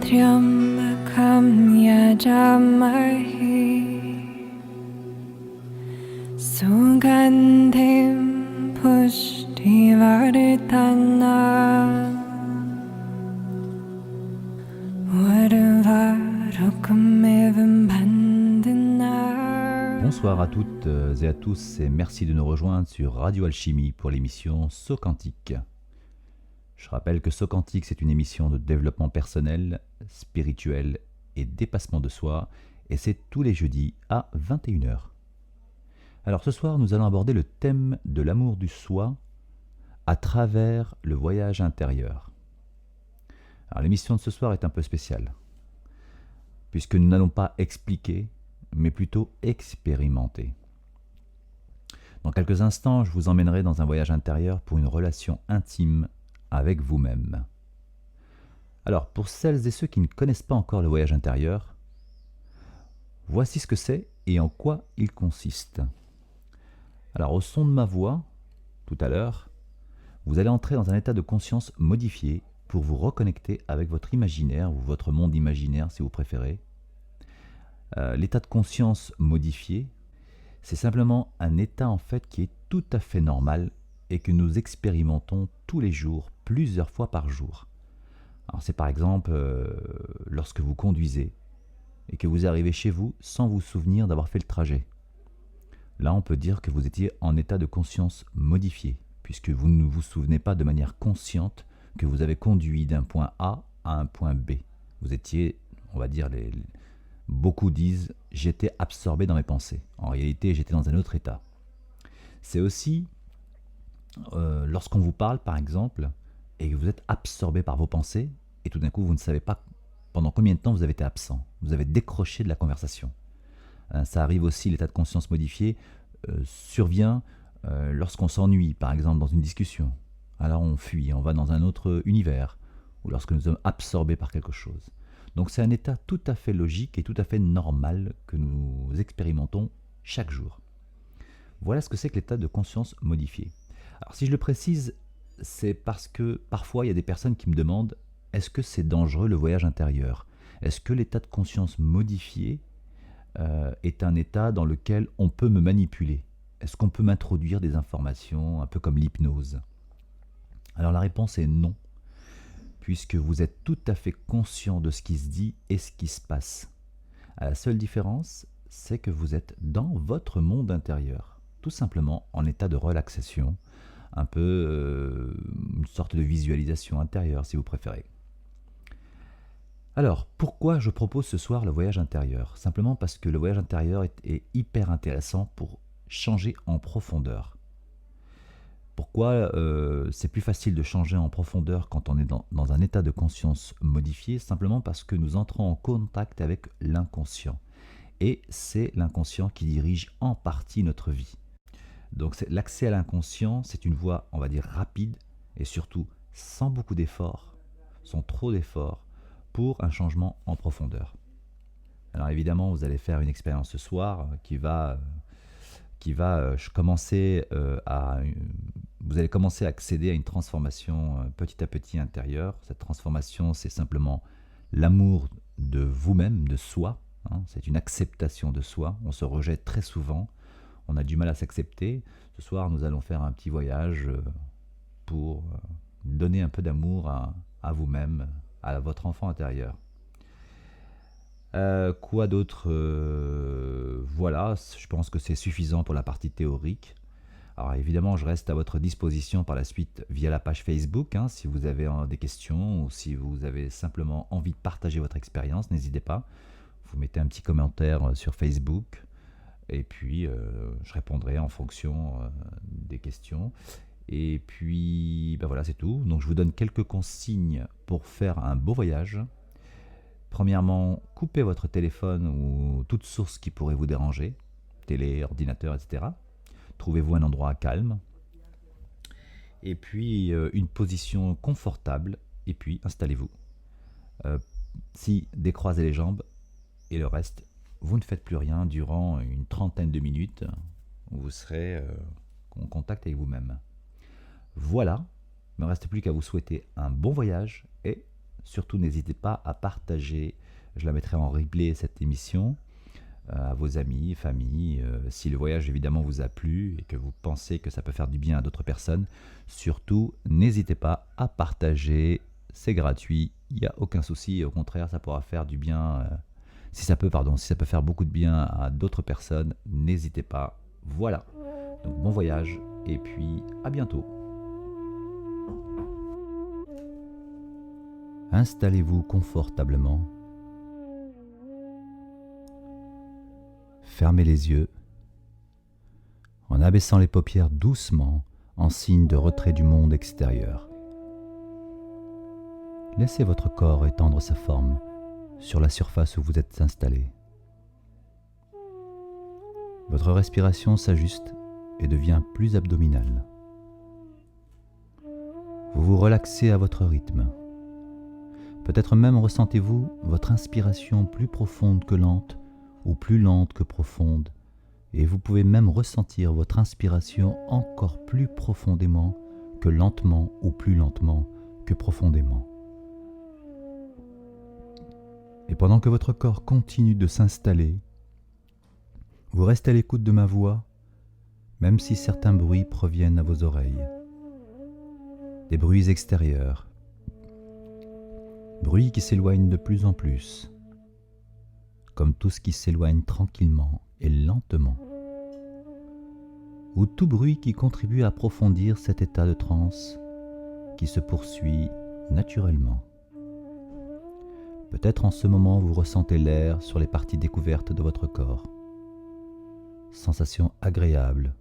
त्र्यम्बकं यजामहे सुगन्धिं पुष्टिवर्धनम् उर्वारुकमिव बन्धनात्. Bonsoir à toutes et à tous et merci de nous rejoindre sur Radio Alchimie pour l'émission Saut Quantique. Je rappelle que Saut Quantique, c'est une émission de développement personnel, spirituel et dépassement de soi, et c'est tous les jeudis à 21h. Alors ce soir, nous allons aborder le thème de l'amour du soi à travers le voyage intérieur. Alors l'émission de ce soir est un peu spéciale, puisque nous n'allons pas expliquer, mais plutôt expérimenter. Dans quelques instants, je vous emmènerai dans un voyage intérieur pour une relation intime avec vous-même. Alors, pour celles et ceux qui ne connaissent pas encore le voyage intérieur, voici ce que c'est et en quoi il consiste. Alors, au son de ma voix, tout à l'heure, vous allez entrer dans un état de conscience modifié pour vous reconnecter avec votre imaginaire ou votre monde imaginaire si vous préférez. L'état de conscience modifié, c'est simplement un état en fait qui est tout à fait normal et que nous expérimentons tous les jours, plusieurs fois par jour. Alors c'est par exemple lorsque vous conduisez et que vous arrivez chez vous sans vous souvenir d'avoir fait le trajet. Là, on peut dire que vous étiez en état de conscience modifié, puisque vous ne vous souvenez pas de manière consciente que vous avez conduit d'un point A à un point B. Vous étiez, on va dire, beaucoup disent « j'étais absorbé dans mes pensées ». En réalité, j'étais dans un autre état. C'est aussi lorsqu'on vous parle, par exemple, et que vous êtes absorbé par vos pensées, et tout d'un coup, vous ne savez pas pendant combien de temps vous avez été absent. Vous avez décroché de la conversation. Ça arrive aussi, l'état de conscience modifié survient lorsqu'on s'ennuie, par exemple, dans une discussion. Alors on fuit, on va dans un autre univers, ou lorsque nous sommes absorbés par quelque chose. Donc c'est un état tout à fait logique et tout à fait normal que nous expérimentons chaque jour. Voilà ce que c'est que l'état de conscience modifié. Alors si je le précise, c'est parce que parfois il y a des personnes qui me demandent « est-ce que c'est dangereux le voyage intérieur ? Est-ce que l'état de conscience modifié est un état dans lequel on peut me manipuler ? Est-ce qu'on peut m'introduire des informations un peu comme l'hypnose ?» Alors la réponse est non, puisque vous êtes tout à fait conscient de ce qui se dit et ce qui se passe. La seule différence, c'est que vous êtes dans votre monde intérieur, tout simplement en état de relaxation, un peu une sorte de visualisation intérieure si vous préférez. Alors, pourquoi je propose ce soir le voyage intérieur ? Simplement parce que le voyage intérieur est hyper intéressant pour changer en profondeur. Pourquoi c'est plus facile de changer en profondeur quand on est dans un état de conscience modifié ? Simplement parce que nous entrons en contact avec l'inconscient. Et c'est l'inconscient qui dirige en partie notre vie. Donc l'accès à l'inconscient, c'est une voie, on va dire, rapide et surtout sans beaucoup d'efforts, sans trop d'efforts, pour un changement en profondeur. Alors évidemment, vous allez faire une expérience ce soir qui va commencer vous allez commencer à accéder à une transformation petit à petit intérieure. Cette transformation, c'est simplement l'amour de vous-même, de soi. C'est une acceptation de soi. On se rejette très souvent. On a du mal à s'accepter. Ce soir, nous allons faire un petit voyage pour donner un peu d'amour à vous-même, à votre enfant intérieur. Quoi d'autre Voilà, je pense que c'est suffisant pour la partie théorique. Alors évidemment, je reste à votre disposition par la suite via la page Facebook. Si vous avez des questions ou si vous avez simplement envie de partager votre expérience, n'hésitez pas. Vous mettez un petit commentaire sur Facebook et puis je répondrai en fonction des questions. Et puis voilà, c'est tout. Donc je vous donne quelques consignes pour faire un beau voyage. Premièrement, coupez votre téléphone ou toute source qui pourrait vous déranger, télé, ordinateur, etc. Trouvez-vous un endroit calme. Et puis une position confortable. Et puis installez-vous. Si décroisez les jambes et le reste, vous ne faites plus rien durant une trentaine de minutes. Vous serez en contact avec vous-même. Voilà, il ne me reste plus qu'à vous souhaiter un bon voyage et Surtout, n'hésitez pas à partager. Je la mettrai en replay, cette émission, à vos amis, familles. Si le voyage, évidemment, vous a plu et que vous pensez que ça peut faire du bien à d'autres personnes, surtout, n'hésitez pas à partager. C'est gratuit, il n'y a aucun souci. Et au contraire, ça pourra faire du bien. Si ça peut faire beaucoup de bien à d'autres personnes, n'hésitez pas. Voilà. Donc, bon voyage et puis à bientôt. Installez-vous confortablement. Fermez les yeux en abaissant les paupières doucement en signe de retrait du monde extérieur. Laissez votre corps étendre sa forme sur la surface où vous êtes installé. Votre respiration s'ajuste et devient plus abdominale. Vous vous relaxez à votre rythme. Peut-être même ressentez-vous votre inspiration plus profonde que lente ou plus lente que profonde, et vous pouvez même ressentir votre inspiration encore plus profondément que lentement ou plus lentement que profondément. Et pendant que votre corps continue de s'installer, vous restez à l'écoute de ma voix, même si certains bruits proviennent à vos oreilles. Des bruits extérieurs, bruits qui s'éloignent de plus en plus, comme tout ce qui s'éloigne tranquillement et lentement, ou tout bruit qui contribue à approfondir cet état de transe qui se poursuit naturellement. Peut-être en ce moment vous ressentez l'air sur les parties découvertes de votre corps. Sensation agréable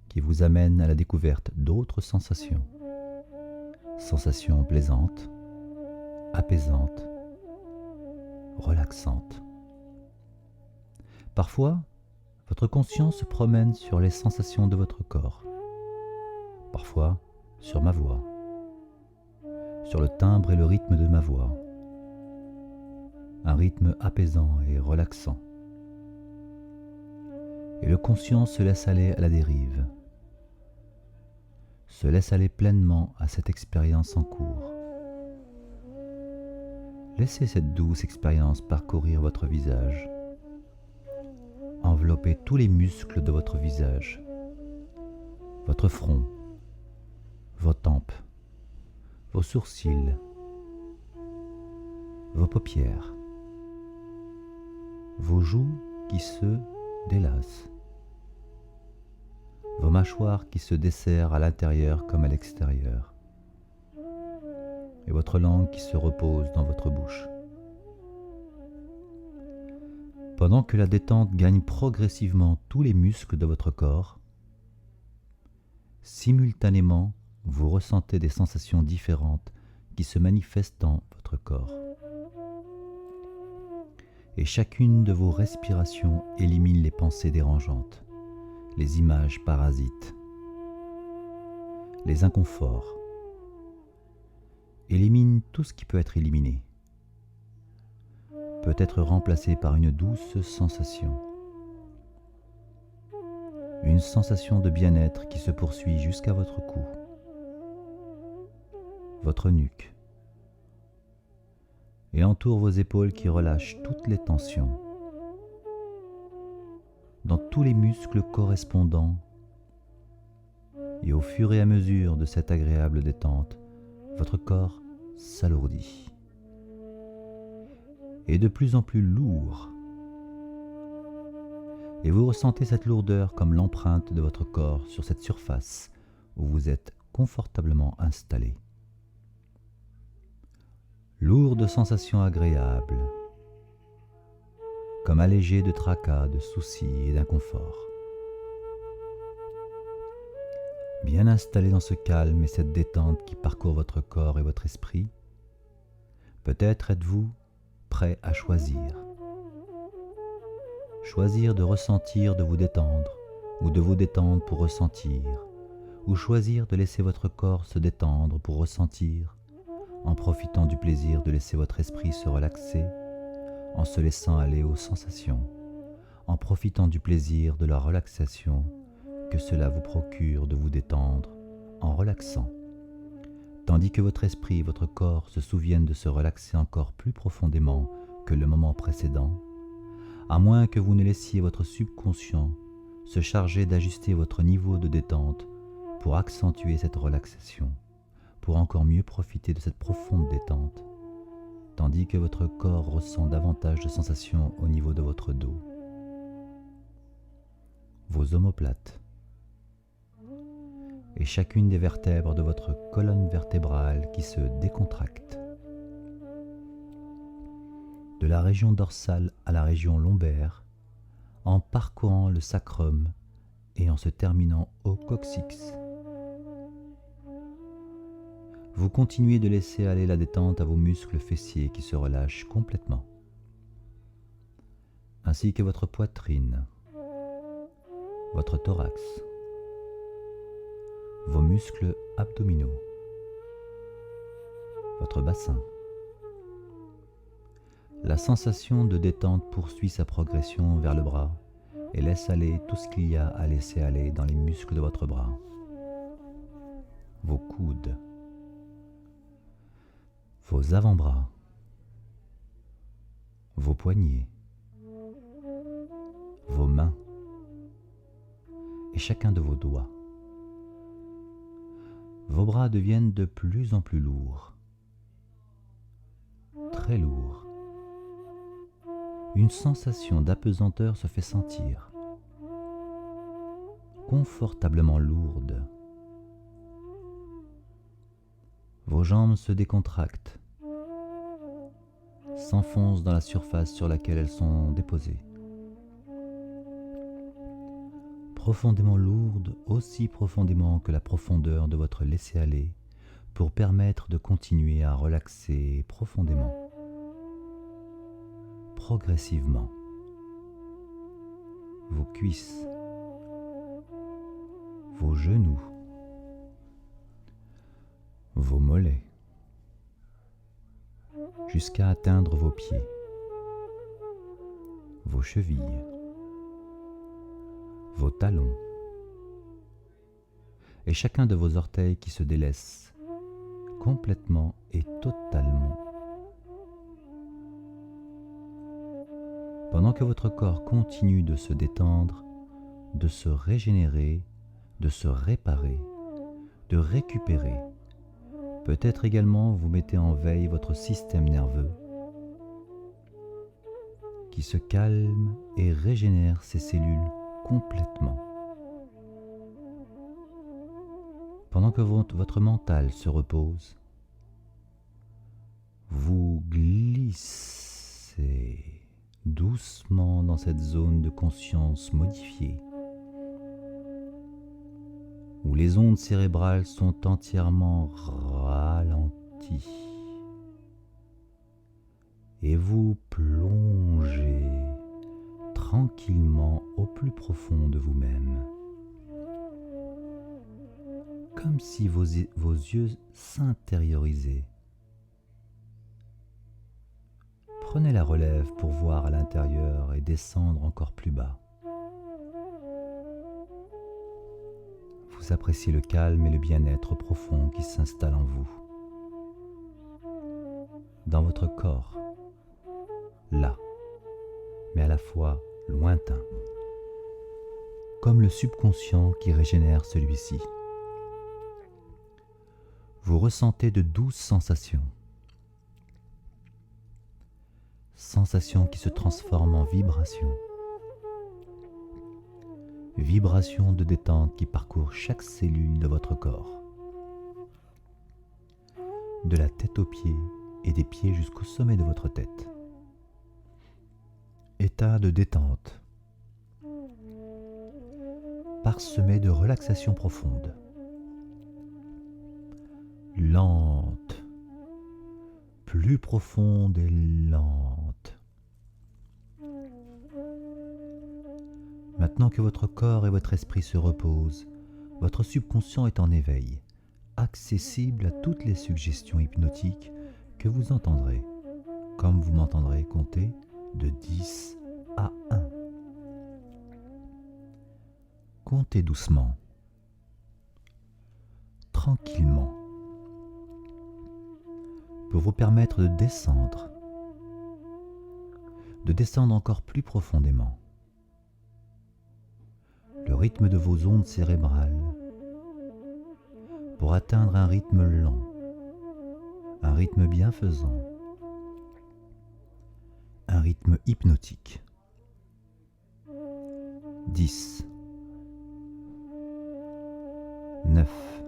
qui vous amène à la découverte d'autres sensations. Sensations plaisantes, apaisantes, relaxantes. Parfois, votre conscience se promène sur les sensations de votre corps. Parfois, sur ma voix, sur le timbre et le rythme de ma voix. Un rythme apaisant et relaxant. Et le conscient se laisse aller à la dérive, se laisse aller pleinement à cette expérience en cours. Laissez cette douce expérience parcourir votre visage, envelopper tous les muscles de votre visage, votre front, vos tempes, vos sourcils, vos paupières, vos joues qui se délassent, vos mâchoires qui se desserrent à l'intérieur comme à l'extérieur, et votre langue qui se repose dans votre bouche. Pendant que la détente gagne progressivement tous les muscles de votre corps, simultanément, vous ressentez des sensations différentes qui se manifestent dans votre corps. Et chacune de vos respirations élimine les pensées dérangeantes, les images parasites, les inconforts. Élimine tout ce qui peut être éliminé, peut être remplacé par une douce sensation. Une sensation de bien-être qui se poursuit jusqu'à votre cou, votre nuque, et entoure vos épaules qui relâchent toutes les tensions. Dans tous les muscles correspondants, et au fur et à mesure de cette agréable détente, votre corps s'alourdit, et de plus en plus lourd. Et vous ressentez cette lourdeur comme l'empreinte de votre corps sur cette surface où vous êtes confortablement installé. Lourde sensation agréable, comme allégée de tracas, de soucis et d'inconfort. Bien installé dans ce calme et cette détente qui parcourt votre corps et votre esprit, peut-être êtes-vous prêt à choisir. Choisir de ressentir, de vous détendre, ou de vous détendre pour ressentir, ou choisir de laisser votre corps se détendre pour ressentir, en profitant du plaisir de laisser votre esprit se relaxer, en se laissant aller aux sensations, en profitant du plaisir de la relaxation que cela vous procure de vous détendre en relaxant. tandis que votre esprit et votre corps se souviennent de se relaxer encore plus profondément que le moment précédent, à moins que vous ne laissiez votre subconscient se charger d'ajuster votre niveau de détente pour accentuer cette relaxation, pour encore mieux profiter de cette profonde détente, tandis que votre corps ressent davantage de sensations au niveau de votre dos, vos omoplates, et chacune des vertèbres de votre colonne vertébrale qui se décontracte. De la région dorsale à la région lombaire, en parcourant le sacrum et en se terminant au coccyx. Vous continuez de laisser aller la détente à vos muscles fessiers qui se relâchent complètement, ainsi que votre poitrine, votre thorax, vos muscles abdominaux, votre bassin. La sensation de détente poursuit sa progression vers le bras et laisse aller tout ce qu'il y a à laisser aller dans les muscles de votre bras, vos coudes, vos avant-bras, vos poignets, vos mains et chacun de vos doigts. Vos bras deviennent de plus en plus lourds, très lourds. Une sensation d'apesanteur se fait sentir, confortablement lourde. Vos jambes se décontractent, s'enfoncent dans la surface sur laquelle elles sont déposées. Profondément lourdes, aussi profondément que la profondeur de votre laisser-aller, pour permettre de continuer à relaxer profondément, progressivement, vos cuisses, vos genoux, vos mollets, jusqu'à atteindre vos pieds, vos chevilles, vos talons, et chacun de vos orteils qui se délaisse complètement et totalement. Pendant que votre corps continue de se détendre, de se régénérer, de se réparer, de récupérer, peut-être également vous mettez en veille votre système nerveux qui se calme et régénère ses cellules complètement. Pendant que votre mental se repose, vous glissez doucement dans cette zone de conscience modifiée, où les ondes cérébrales sont entièrement ralenties, et vous plongez tranquillement au plus profond de vous-même, comme si vos yeux s'intériorisaient. Prenez la relève pour voir à l'intérieur et descendre encore plus bas. Vous appréciez le calme et le bien-être profond qui s'installe en vous, dans votre corps, là, mais à la fois lointain, comme le subconscient qui régénère celui-ci. Vous ressentez de douces sensations, sensations qui se transforment en vibrations, vibrations de détente qui parcourent chaque cellule de votre corps, de la tête aux pieds et des pieds jusqu'au sommet de votre tête. État de détente, parsemé de relaxation profonde, lente, plus profonde et lente. Maintenant que votre corps et votre esprit se reposent, votre subconscient est en éveil, accessible à toutes les suggestions hypnotiques que vous entendrez, comme vous m'entendrez compter de 10 à 1. Comptez doucement, tranquillement, pour vous permettre de descendre encore plus profondément. Le rythme de vos ondes cérébrales pour atteindre un rythme lent, un rythme bienfaisant, un rythme hypnotique. 10, 9,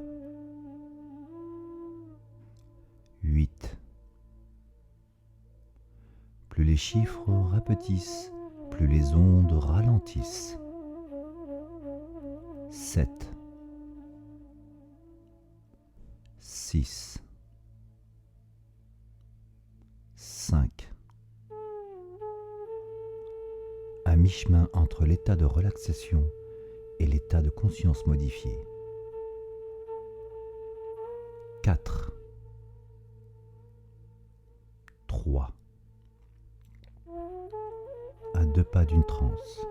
8. Plus les chiffres rapetissent, plus les ondes ralentissent. 7, 6, 5. À mi-chemin entre l'état de relaxation et l'état de conscience modifié. 4, 3. À 2 pas d'une transe.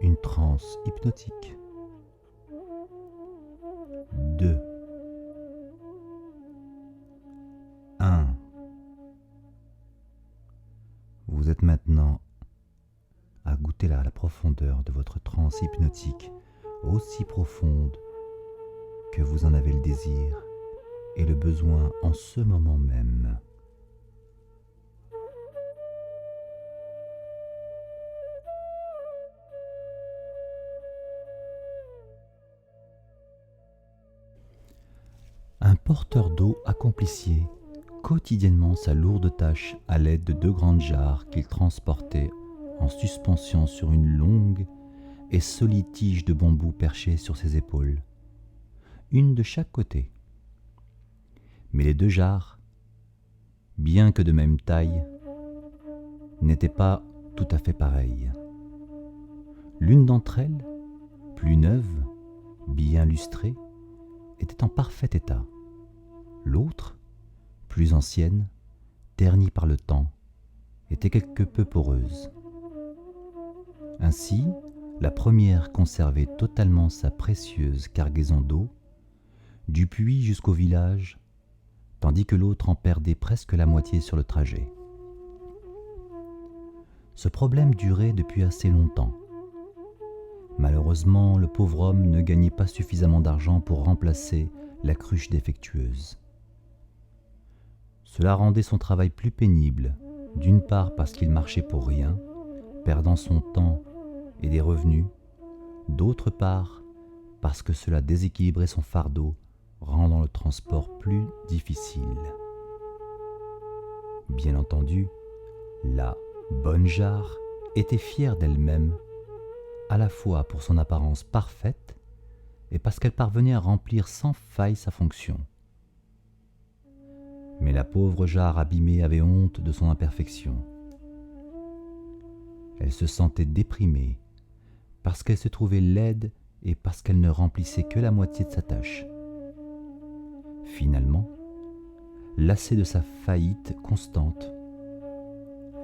Une transe hypnotique. 2, 1. Vous êtes maintenant à goûter la profondeur de votre transe hypnotique, aussi profonde que vous en avez le désir et le besoin en ce moment même. Un porteur d'eau accomplissait quotidiennement sa lourde tâche à l'aide de 2 grandes jarres qu'il transportait en suspension sur une longue et solide tige de bambou perchée sur ses épaules, une de chaque côté. Mais les 2 jarres, bien que de même taille, n'étaient pas tout à fait pareilles. L'une d'entre elles, plus neuve, bien lustrée, était en parfait état. L'autre, plus ancienne, ternie par le temps, était quelque peu poreuse. Ainsi, la première conservait totalement sa précieuse cargaison d'eau, du puits jusqu'au village, tandis que l'autre en perdait presque la moitié sur le trajet. Ce problème durait depuis assez longtemps. Malheureusement, le pauvre homme ne gagnait pas suffisamment d'argent pour remplacer la cruche défectueuse. Cela rendait son travail plus pénible, d'une part parce qu'il marchait pour rien, perdant son temps et des revenus, d'autre part parce que cela déséquilibrait son fardeau, rendant le transport plus difficile. Bien entendu, la bonne jarre était fière d'elle-même, à la fois pour son apparence parfaite et parce qu'elle parvenait à remplir sans faille sa fonction. Mais la pauvre jarre abîmée avait honte de son imperfection. Elle se sentait déprimée parce qu'elle se trouvait laide et parce qu'elle ne remplissait que la moitié de sa tâche. Finalement, lassée de sa faillite constante,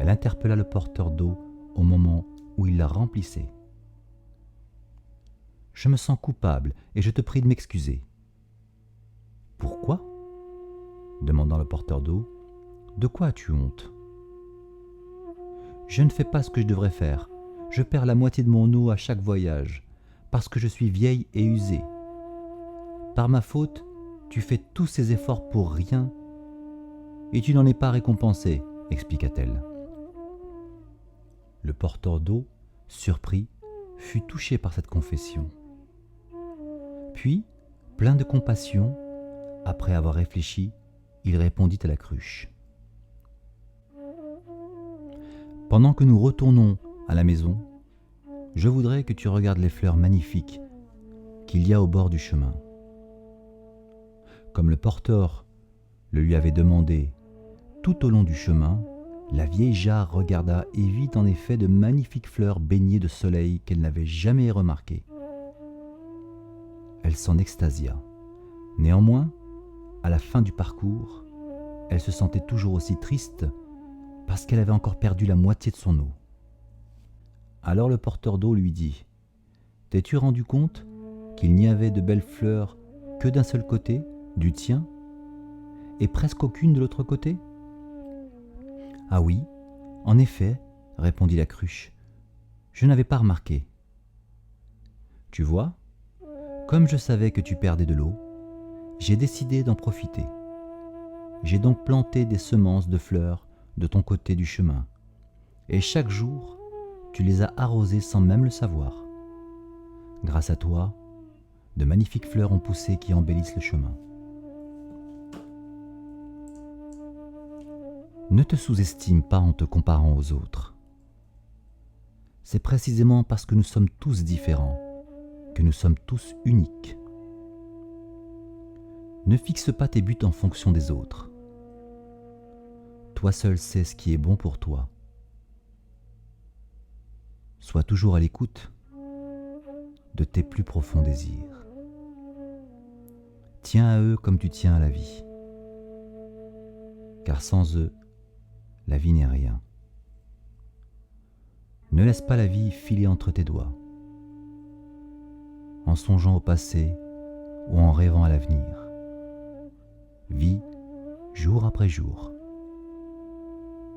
elle interpella le porteur d'eau au moment où il la remplissait. « Je me sens coupable et je te prie de m'excuser. »« Pourquoi ?» demanda le porteur d'eau. « De quoi as-tu honte ?»« Je ne fais pas ce que je devrais faire. Je perds la moitié de mon eau à chaque voyage, parce que je suis vieille et usée. Par ma faute, tu fais tous ces efforts pour rien, et tu n'en es pas récompensé, expliqua-t-elle. Le porteur d'eau, surpris, fut touché par cette confession. Puis, plein de compassion, après avoir réfléchi, il répondit à la cruche. « Pendant que nous retournons à la maison, je voudrais que tu regardes les fleurs magnifiques qu'il y a au bord du chemin. » Comme le porteur le lui avait demandé, tout au long du chemin, la vieille jarre regarda et vit en effet de magnifiques fleurs baignées de soleil qu'elle n'avait jamais remarquées. Elle s'en extasia. Néanmoins, à la fin du parcours, elle se sentait toujours aussi triste parce qu'elle avait encore perdu la moitié de son eau. Alors le porteur d'eau lui dit : « T'es-tu rendu compte qu'il n'y avait de belles fleurs que d'un seul côté, du tien ? et presque aucune de l'autre côté ? Ah oui, en effet, répondit la cruche, je n'avais pas remarqué. Tu vois, comme je savais que tu perdais de l'eau, j'ai décidé d'en profiter. J'ai donc planté des semences de fleurs de ton côté du chemin, et chaque jour, tu les as arrosées sans même le savoir. Grâce à toi, de magnifiques fleurs ont poussé qui embellissent le chemin. Ne te sous-estime pas en te comparant aux autres. C'est précisément parce que nous sommes tous différents que nous sommes tous uniques. Ne fixe pas tes buts en fonction des autres. Toi seul sais ce qui est bon pour toi. Sois toujours à l'écoute de tes plus profonds désirs. Tiens à eux comme tu tiens à la vie. Car sans eux, la vie n'est rien. Ne laisse pas la vie filer entre tes doigts, en songeant au passé ou en rêvant à l'avenir. Vis jour après jour,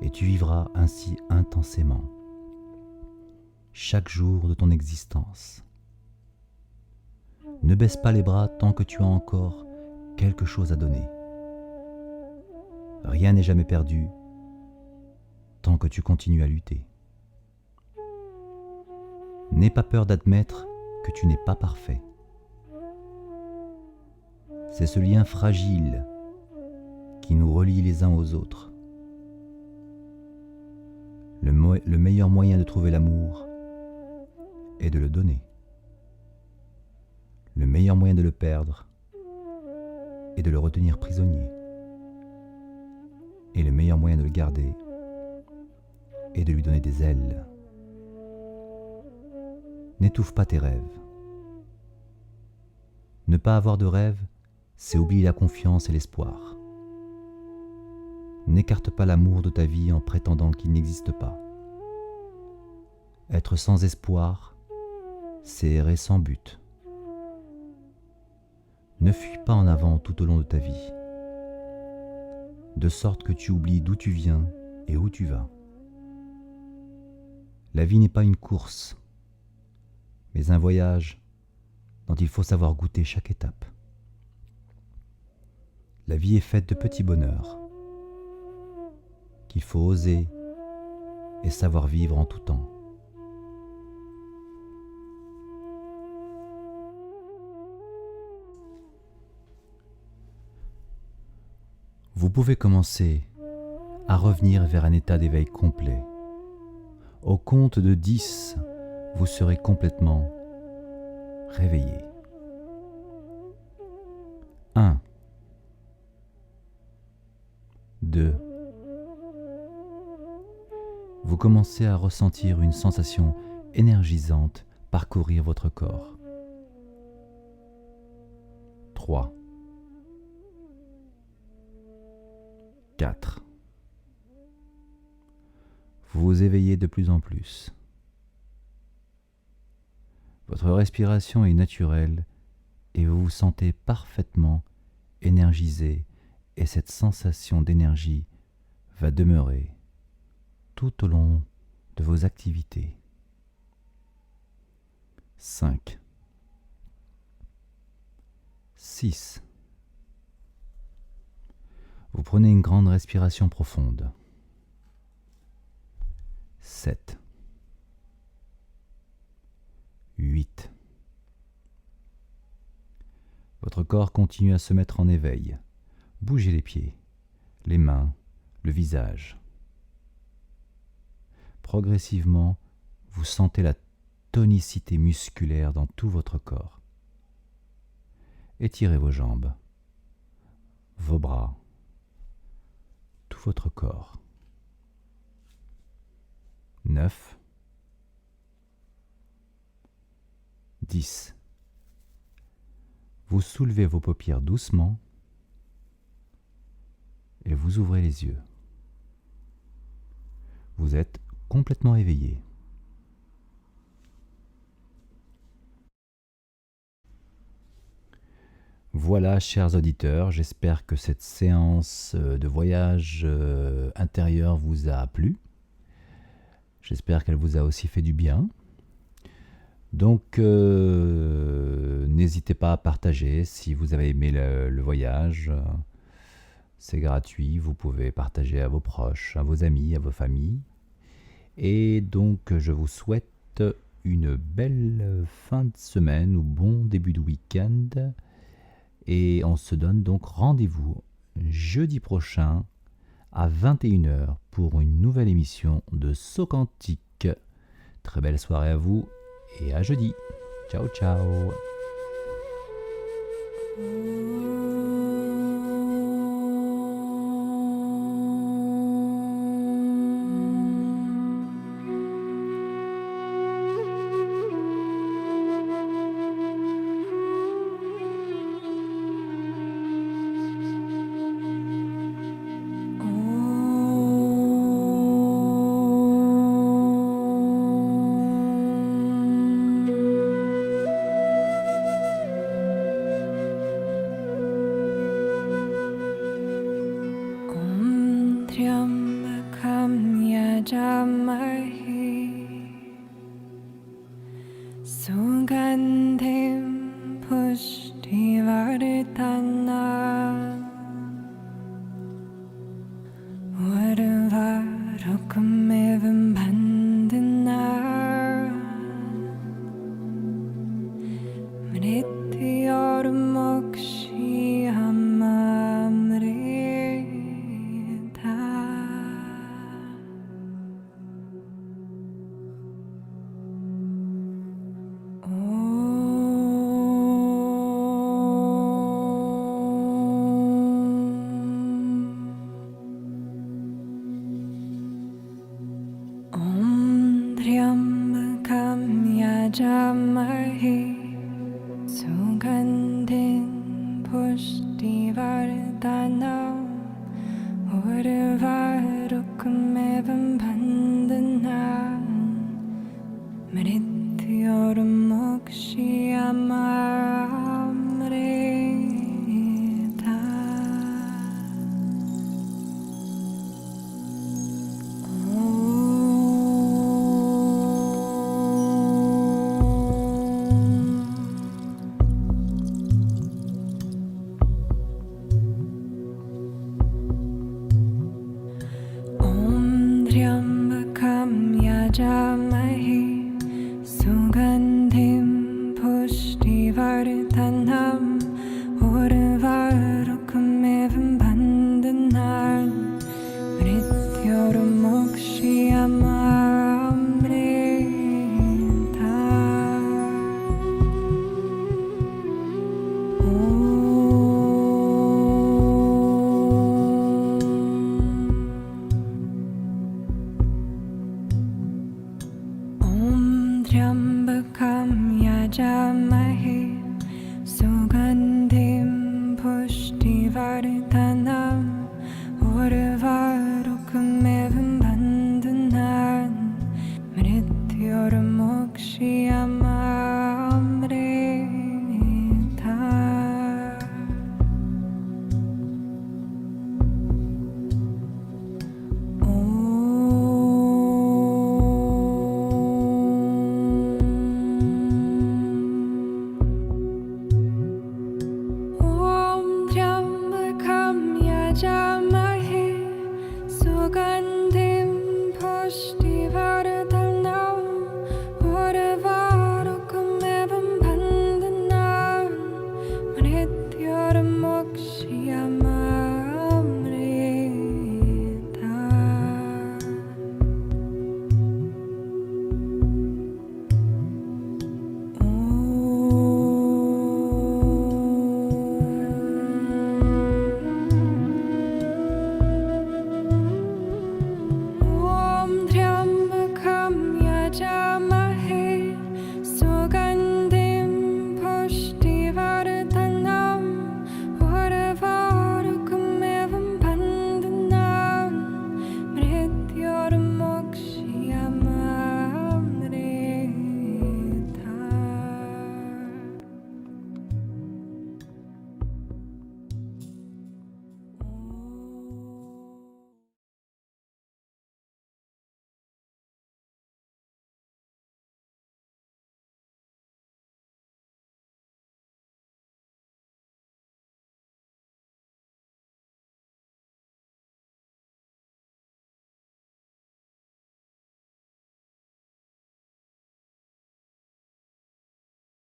et tu vivras ainsi intensément, chaque jour de ton existence. Ne baisse pas les bras tant que tu as encore quelque chose à donner. Rien n'est jamais perdu tant que tu continues à lutter. N'aie pas peur d'admettre que tu n'es pas parfait. C'est ce lien fragile qui nous relie les uns aux autres. Le meilleur moyen de trouver l'amour est de le donner. Le meilleur moyen de le perdre est de le retenir prisonnier. Et le meilleur moyen de le garder est de lui donner des ailes. N'étouffe pas tes rêves. Ne pas avoir de rêve, c'est oublier la confiance et l'espoir. N'écarte pas l'amour de ta vie en prétendant qu'il n'existe pas. Être sans espoir, c'est errer sans but. Ne fuis pas en avant tout au long de ta vie, de sorte que tu oublies d'où tu viens et où tu vas. La vie n'est pas une course, mais un voyage dont il faut savoir goûter chaque étape. La vie est faite de petits bonheurs qu'il faut oser et savoir vivre en tout temps. Vous pouvez commencer à revenir vers un état d'éveil complet. Au compte de 10, vous serez complètement réveillé. 1, 2. Vous commencez à ressentir une sensation énergisante parcourir votre corps. 3, 4. Vous vous éveillez de plus en plus. Votre respiration est naturelle et vous vous sentez parfaitement énergisé, et cette sensation d'énergie va demeurer tout au long de vos activités. 5, 6. Vous prenez une grande respiration profonde. 7, 8. Votre corps continue à se mettre en éveil. Bougez les pieds, les mains, le visage. Progressivement, vous sentez la tonicité musculaire dans tout votre corps. Étirez vos jambes, vos bras, tout votre corps. 9, 10. Vous soulevez vos paupières doucement et vous ouvrez les yeux. Vous êtes complètement éveillé. Voilà, chers auditeurs, j'espère que cette séance de voyage intérieur vous a plu. J'espère qu'elle vous a aussi fait du bien. Donc, n'hésitez pas à partager si vous avez aimé le voyage. C'est gratuit, vous pouvez partager à vos proches, à vos amis, à vos familles. Et donc, je vous souhaite une belle fin de semaine ou bon début de week-end. Et on se donne donc rendez-vous jeudi prochain à 21h pour une nouvelle émission de Saut Quantique. Très belle soirée à vous et à jeudi. Ciao ciao. त्र्यम्बकं यजामहे सुगन्धिं पुष्टिवर्धनम् उर्वारुकमिव बन्धनात् मृत्योर्मोक्षीयमामृता त्र्यम्बकं यजामहे सुगन्धिं पुष्टिवर्धनम् उर्वारुकमिव बन्धनात् मृत्योर्मोक्षीयमामृता त्र्यम्बकं यजामहे